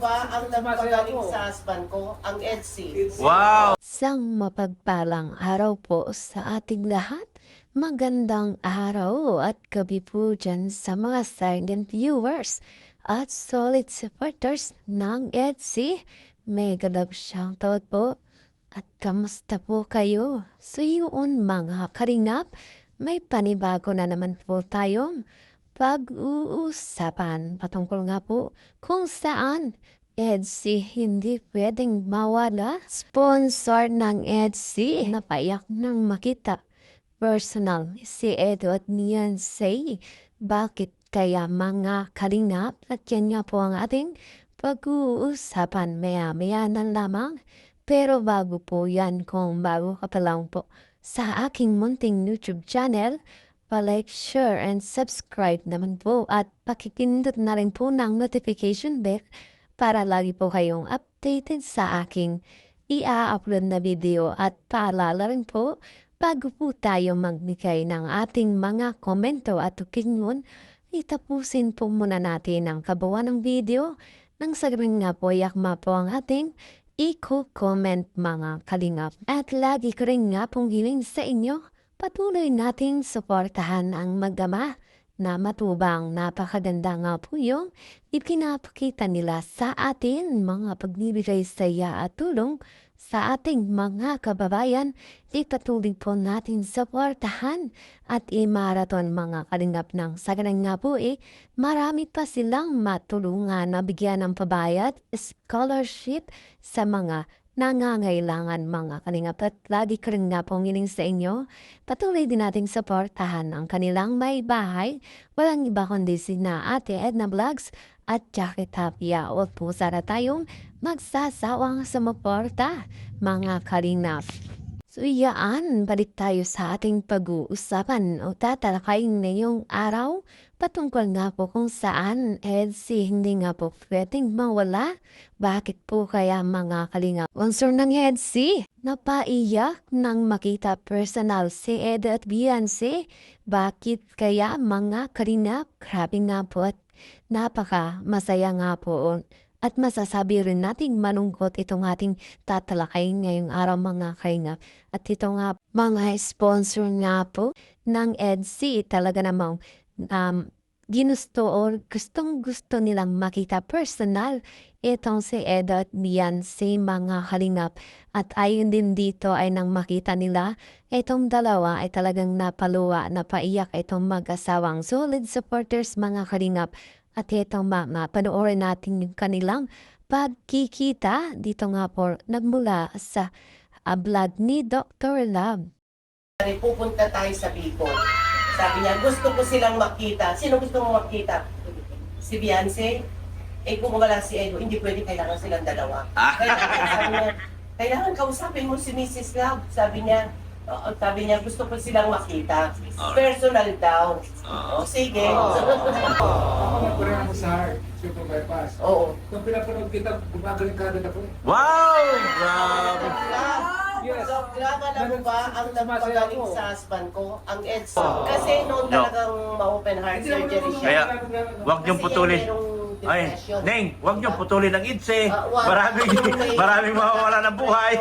Ang nagpagaling sa husband ko, ang EDSI. Wow! Isang mapagpalang araw po sa ating lahat. Magandang araw at gabi po dyan sa mga silent viewers at solid supporters ng EDSI. Mega love shoutout po. At kamusta po kayo? So yun mga karingap, may panibago na naman po tayong pag-uusapan patungkol nga po kung saan EDSI hindi pwedeng mawala. Sponsor ng EDSI na payak ng makita. Personal si Edo at Niansay. Bakit kaya mga kalingap? At yan nga po ang ating pag-uusapan maya-maya na lamang. Pero bago po yan, kung bago ka pa lang po sa aking munting YouTube channel, pa-like, share, and subscribe naman po at pakikindot na rin po ng notification bell para lagi po kayong updated sa aking i-upload na video at paalala rin po bago po tayo magbigay ng ating mga komento at opinion, itapusin po muna natin ang kabuuan ng video nang sa ganun nga po yakma po ang ating i-comment mga kalingap. At lagi ko rin nga pong hiling sa inyo, patuloy nating suportahan ang mag-ama na matubang. Napakaganda nga po yung ipinapakita nila sa atin, mga pagbibigay saya at tulong sa ating mga kababayan. Ipatuloy po natin suportahan at i-marathon mga kalingap ng saganang nga po marami pa silang matulungan na bigyan ng pabayad, scholarship sa mga nangangailangan mga kalingap. At lagi ko rin nga pong hiling sa inyo, patuloy din nating suportahan ang kanilang may bahay. Walang iba kundi sina Ate Edna Vlogs at Jackie Tapia. Huwag po sana tayong magsasawang sumuporta mga kalingap. So iyaan, balik tayo sa ating pag-uusapan o tatalakayin ngayong araw patungkol nga po kung saan EDSI hindi nga po pwedeng mawala. Bakit po kaya mga kalingap? Sponsor ng EDSI, napaiyak nang makita personal si Ed at Beyonce. Bakit kaya mga kalingap? Grabe nga po at napaka masaya nga po. At masasabi rin nating manungkot itong ating tatalakayin ngayong araw mga kalingap. At ito nga mga sponsor nga po ng EDSI talaga namang ginusto o gustong gusto nilang makita personal itong si Edo at Beyonce mga kalingap. At ayon din dito ay nang makita nila itong dalawa ay talagang napaluwa, napaiyak itong mag-asawang solid supporters mga kalingap. At itong panoorin natin yung kanilang pagkikita dito nga po nagmula sa vlog ni Dr. Love. Pupunta tayo sa Bicol. Sabi niya, gusto ko silang makita. Sino gusto mo makita? Si Beyonce? Kung wala si Edo, hindi pwede, kailangan silang dalawa. Sabi niya, kailangan kausapin mo si Mrs. Love. Sabi niya, gusto ko silang makita. Personal daw. Sige. Nakuha mo sa heart, super bypass. Oo. Nung pinapanood kita, gumagaling ka agad ako. Wow! Grabe! Yes. So, alam mo ba, ang nagpagaling sa husband ko, ang EDSI. Kasi noon No. talagang ma-open heart surgery siya. Kaya, wag niyong Kasi putulin. yan merong Ay, depression. Neng, wag niyong putulin ang IDSE. Wag. Maraming mawawala ng buhay.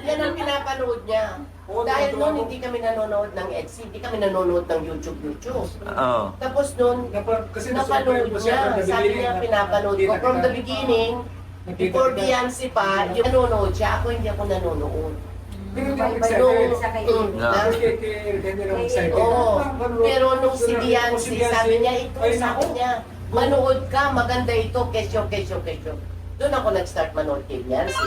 Yan ang pinapanood niya. Dahil noon hindi kami nanonood ng EDSI, hindi kami nanonood ng YouTube. Oo. Tapos noon, Kasi napanood niya. Sabi niya, pinapanood ko. From the beginning, before Beyonce pa, yung nanonood siya, ako hindi ako nanonood. Pero nung si Beyonce, sabi niya, ito sa niya, manood ka, maganda ito, kesyo. Doon ako nag-start manood kay Beyonce.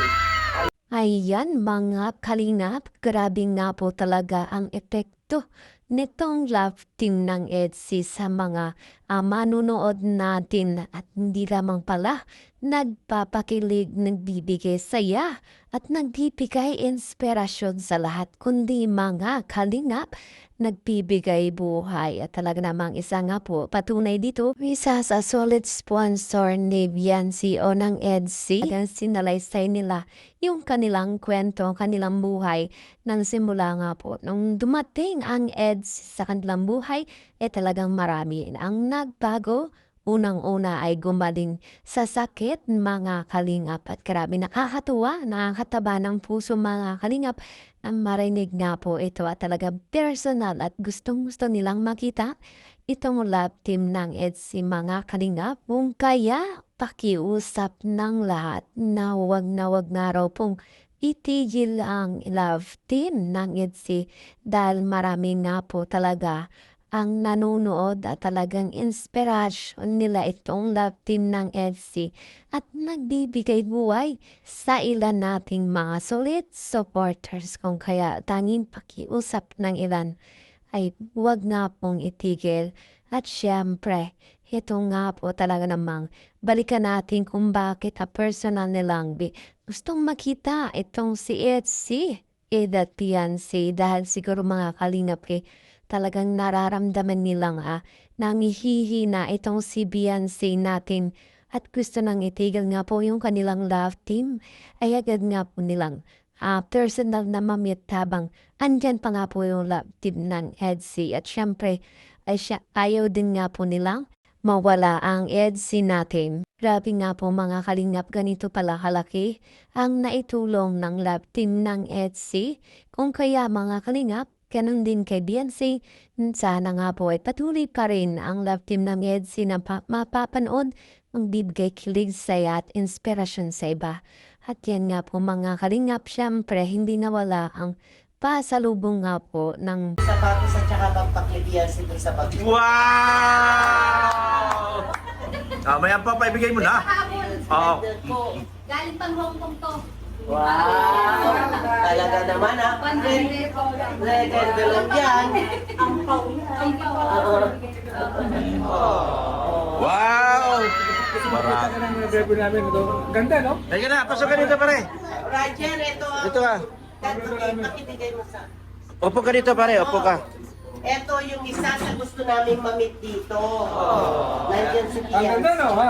Ayan mga kalingap, grabe nga po talaga ang epekto nitong love team ng EDSI sa mga manunood natin at hindi lamang pala nagpapakilig, nagbibigay saya at nagbibigay inspirasyon sa lahat kundi mga kalingap nagbibigay buhay. At talaga namang isa nga po patunay dito, isa sa solid sponsor ni Beyonce o ng EDSI. Hanggang sinalaysay nila yung kanilang kwento, kanilang buhay nang simula nga po. Nung dumating ang EDSI sa kanilang buhay, talagang marami ang nagbago unang-una ay gumaling sa sakit mga kalingap at grabe nakakatuwa, nakakataba ng puso mga kalingap ang marinig nga po ito at talaga personal at gustong-gusto nilang makita itong love team ng EDSI mga kalingap. Kung kaya pakiusap ng lahat na wag na raw pong itigil ang love team ng EDSI dahil marami nga po talaga ang nanonood at talagang inspirasyon nila itong love team ng EDSI at nagbibigay buhay sa ilan nating mga solid supporters. Kung kaya tanging pakiusap ng ilan ay huwag nga pong itigil. At syempre, ito nga po talaga namang balikan natin kung bakit personal nilang gustong makita itong si EDSI, Ed at Fiancé dahil siguro mga kalingap talagang nararamdaman nilang nangihihina itong si Fiancé natin at gusto nang itigil nga po yung kanilang love team ay agad nga po nilang personal na mamit habang andyan pa nga po yung love team ng EDSI at syempre ay ayaw din nga po nilang mawala ang EDSI natin. Grabe nga po mga kalingap, ganito pala kalaki ang naitulong ng love team ng EDSI. Kung kaya mga kalingap, ganun din kay Fiancé, sana nga po ay patuloy pa rin ang love team ng EDSI na mapapanood ang bibigay kilig saya at inspirasyon sa iba. At yan nga po mga kalingap, syempre hindi nawala ang pasalubong nga po ng Sapatos at saka pampaklibiyan sila sa bag. Wow! Mayan pa, paibigay mo na. Oo. Galing pang Hong Kong to. Wow! Talaga naman Red envelope yan. Wow! Kita ka ng review namin. Ito. Ganda, no? Teka na, pasok ka dito pare. Roger, ito. Dito ka. Pakibigay mo sa... Upo ka dito pare, upo ka. Ito yung isa sa gusto naming mamit dito. Nandiyan si Ang ganda, no? Fiancé. Ha?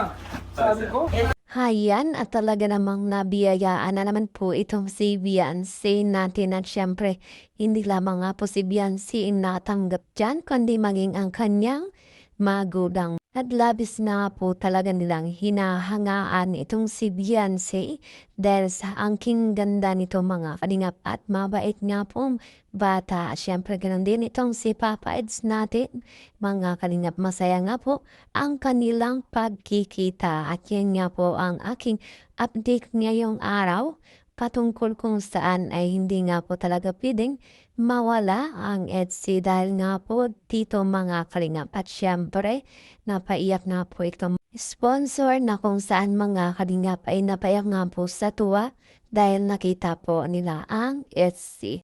Sabi ko. Hayan at talaga namang nabiyayaan na naman po itong si Fiancé natin at syempre hindi lamang nga po si Fiancé natanggap dyan kundi maging ang kanyang magulang. At labis na po talaga nilang hinahangaan itong si Fiancé dahil sa angking ganda nito mga kalingap at mabait nga pong bata. Siyempre ganun din itong si Papa Eds natin. Mga kalingap masaya nga po ang kanilang pagkikita. At yan nga po ang aking update ngayong araw patungkol kung saan ay hindi nga po talaga pwedeng mawala ang EDSI dahil nga po dito mga kalingap. At syempre, napaiyak nga po itong sponsor na kung saan mga kalingap ay napaiyak nga po sa tuwa dahil nakita po nila ang EDSI.